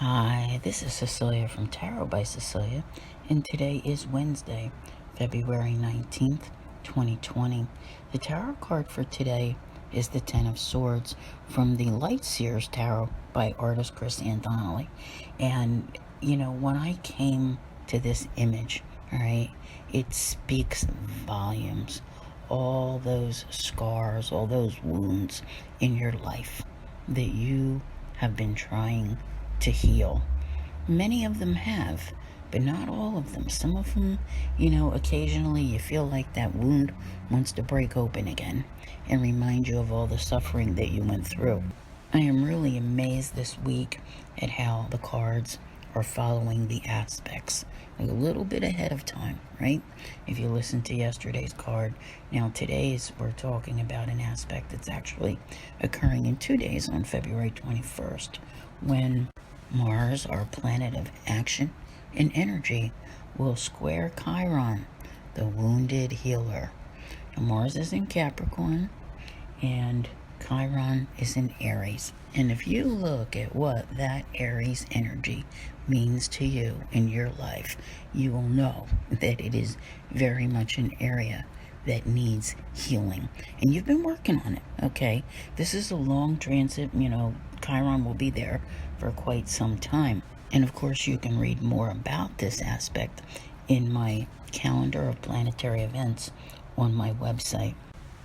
Hi, this is Cecilia from Tarot by Cecilia, and today is Wednesday, February 19th, 2020. The tarot card for today is the Ten of Swords from the Light Seers Tarot by artist Chris Anthony. And, when I came to this image, all right, it speaks volumes. All those scars, all those wounds in your life that you have been trying to heal. Many of them have, but not all of them. Some of them, occasionally you feel like that wound wants to break open again and remind you of all the suffering that you went through. I am really amazed this week at how the cards are following the aspects a little bit ahead of time, right? If you listen to yesterday's card, now today's we're talking about an aspect that's actually occurring in 2 days on February 21st, when Mars, our planet of action and energy, will square Chiron, the wounded healer. Now, Mars is in Capricorn and Chiron is in Aries. And if you look at what that Aries energy means to you in your life, you will know that it is very much an area that needs healing. And you've been working on it, okay? This is a long transit, Chiron will be there for quite some time. And of course, you can read more about this aspect in my calendar of planetary events on my website.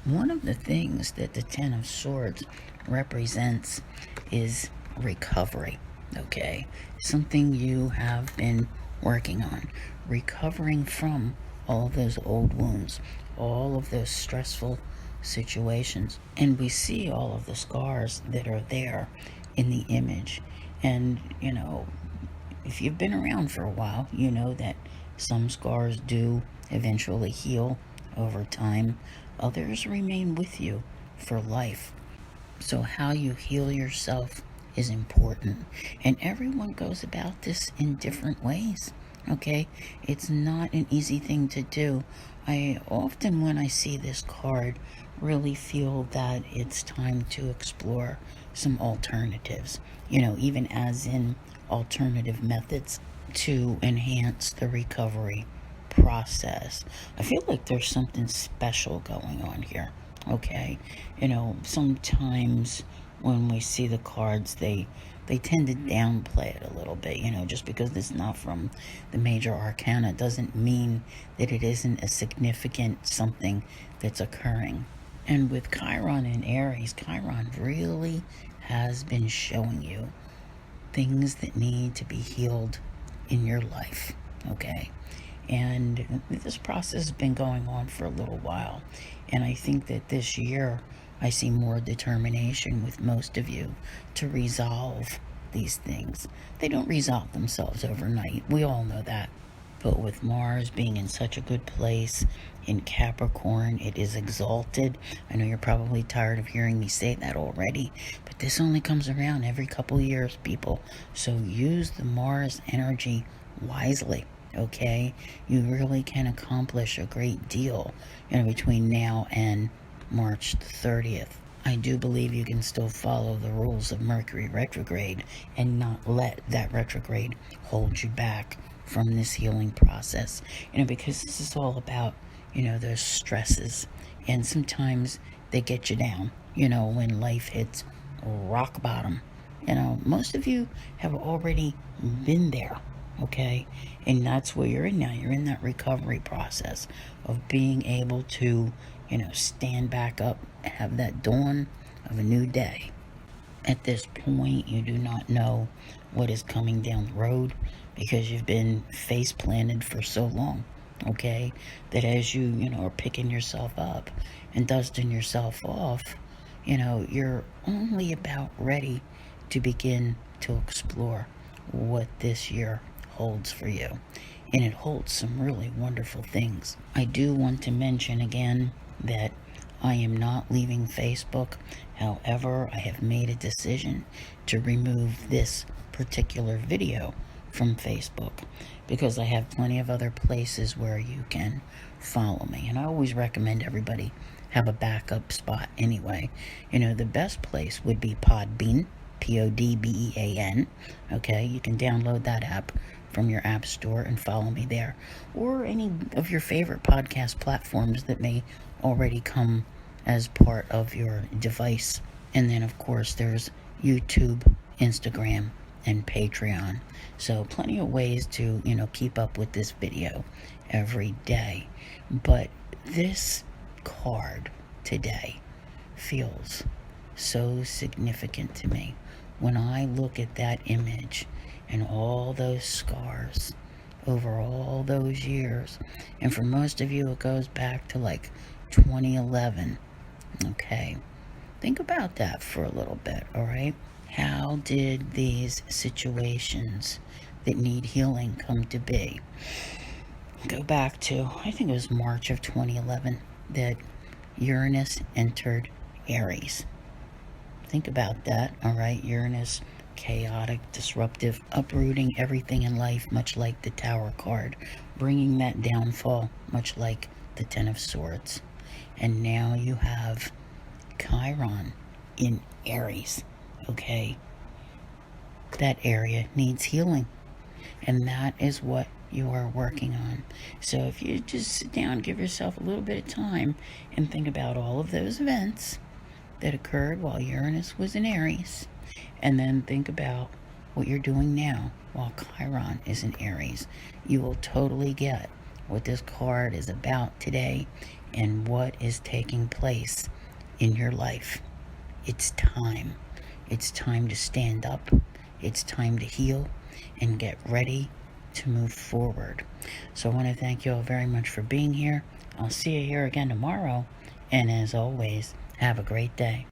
One of the things that the Ten of Swords represents is recovery, okay? Something you have been working on, recovering from all of those old wounds, all of those stressful situations. And we see all of the scars that are there in the image. And, if you've been around for a while, you know that some scars do eventually heal over time. Others remain with you for life. So how you heal yourself is important. And everyone goes about this in different ways, okay? It's not an easy thing to do. I often, when I see this card, really feel that it's time to explore some alternatives, even as in alternative methods to enhance the recovery process. I feel like there's something special going on here, okay? Sometimes when we see the cards, they tend to downplay it a little bit, just because it's not from the major arcana doesn't mean that it isn't a significant something that's occurring. And with Chiron in Aries, Chiron really has been showing you things that need to be healed in your life, okay? And this process has been going on for a little while. And I think that this year I see more determination with most of you to resolve these things. They don't resolve themselves overnight. We all know that. But with Mars being in such a good place in Capricorn, it is exalted. I know you're probably tired of hearing me say that already, but this only comes around every couple years, people. So use the Mars energy wisely, okay? You really can accomplish a great deal, between now and March the 30th. I do believe you can still follow the rules of Mercury retrograde and not let that retrograde hold you back from this healing process, because this is all about, those stresses, and sometimes they get you down, when life hits rock bottom. Most of you have already been there, okay? And that's where you're in now. You're in that recovery process of being able to, stand back up and have that dawn of a new day. At this point, you do not know what is coming down the road because you've been face planted for so long, okay? That as you, are picking yourself up and dusting yourself off, you're only about ready to begin to explore what this year holds for you. And it holds some really wonderful things. I do want to mention again that I am not leaving Facebook. However, I have made a decision to remove this particular video from Facebook because I have plenty of other places where you can follow me. And I always recommend everybody have a backup spot anyway. The best place would be Podbean, Podbean. Okay, you can download that app from your app store and follow me there, or any of your favorite podcast platforms that may already come as part of your device. And then, of course, there's YouTube, Instagram, and Patreon. So plenty of ways to, keep up with this video every day. But this card today feels so significant to me when I look at that image and all those scars over all those years. And for most of you, it goes back to like 2011. Okay, think about that for a little bit, all right? How did these situations that need healing come to be? Go back to, I think it was March of 2011 that Uranus entered Aries. Think about that, all right? Uranus, chaotic, disruptive, uprooting everything in life, much like the Tower card, bringing that downfall, much like the Ten of Swords. And now you have Chiron in Aries, okay? That area needs healing, and that is what you are working on. So if you just sit down, give yourself a little bit of time and think about all of those events that occurred while Uranus was in Aries, and then think about what you're doing now while Chiron is in Aries, you will totally get what this card is about today and what is taking place in your life. It's time. It's time to stand up. It's time to heal and get ready to move forward. So I want to thank you all very much for being here. I'll see you here again tomorrow. And as always, have a great day.